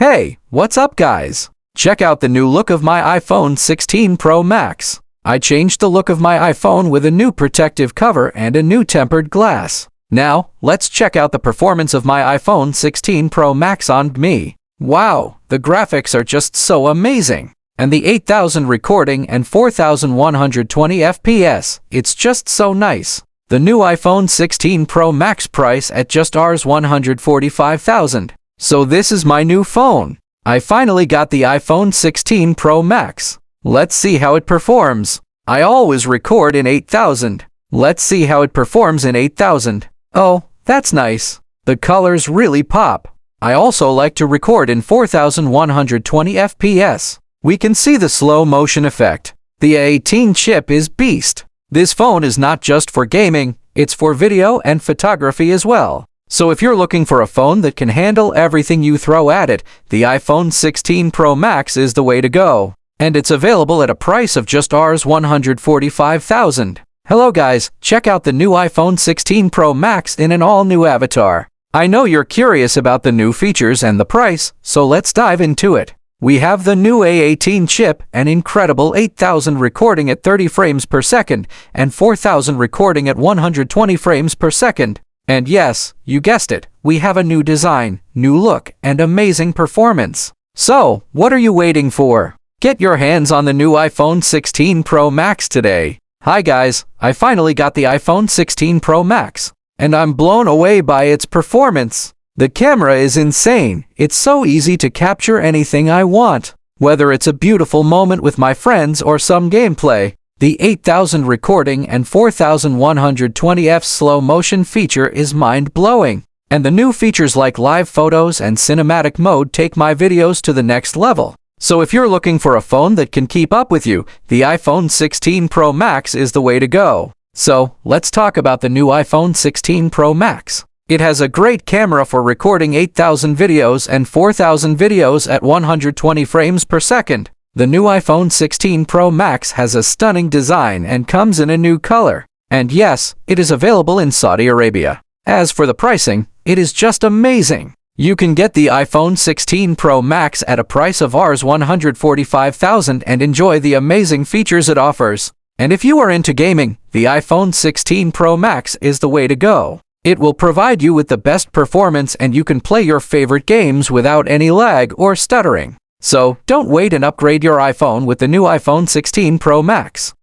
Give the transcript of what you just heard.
Hey, what's up guys? Check out the new look of my iPhone 16 Pro Max. I changed the look of my iPhone with a new protective cover and a new tempered glass. Now, let's check out the performance of my iPhone 16 Pro Max on me. Wow, the graphics are just so amazing. And the 8000 recording and 4120 FPS, it's just so nice. The new iPhone 16 Pro Max price at just Rs 145,000. So this is my new phone. I finally got the iPhone 16 Pro Max. Let's see how it performs. I always record in 8000. Let's see how it performs in 8000. Oh, that's nice. The colors really pop. I also like to record in 4120 FPS. We can see the slow motion effect. The A18 chip is beast. This phone is not just for gaming, it's for video and photography as well. So if you're looking for a phone that can handle everything you throw at it, the iPhone 16 Pro Max is the way to go. And it's available at a price of just Rs 145,000. Hello guys, check out the new iPhone 16 Pro Max in an all-new avatar. I know you're curious about the new features and the price, so let's dive into it. We have the new A18 chip, an incredible 8000 recording at 30 frames per second, and 4000 recording at 120 frames per second. And yes, you guessed it, we have a new design, new look, and amazing performance. So, what are you waiting for? Get your hands on the new iPhone 16 Pro Max today. Hi guys, I finally got the iPhone 16 Pro Max, and I'm blown away by its performance. The camera is insane. It's so easy to capture anything I want. Whether it's a beautiful moment with my friends or some gameplay, the 8000 recording and 4120 F slow motion feature is mind-blowing. And the new features like live photos and cinematic mode take my videos to the next level. So if you're looking for a phone that can keep up with you, the iPhone 16 Pro Max is the way to go. So, let's talk about the new iPhone 16 Pro Max. It has a great camera for recording 8000 videos and 4000 videos at 120 frames per second. The new iPhone 16 Pro Max has a stunning design and comes in a new color. And yes, it is available in Saudi Arabia. As for the pricing, it is just amazing. You can get the iPhone 16 Pro Max at a price of Rs 145,000 and enjoy the amazing features it offers. And if you are into gaming, the iPhone 16 Pro Max is the way to go. It will provide you with the best performance and you can play your favorite games without any lag or stuttering. So, don't wait and upgrade your iPhone with the new iPhone 16 Pro Max.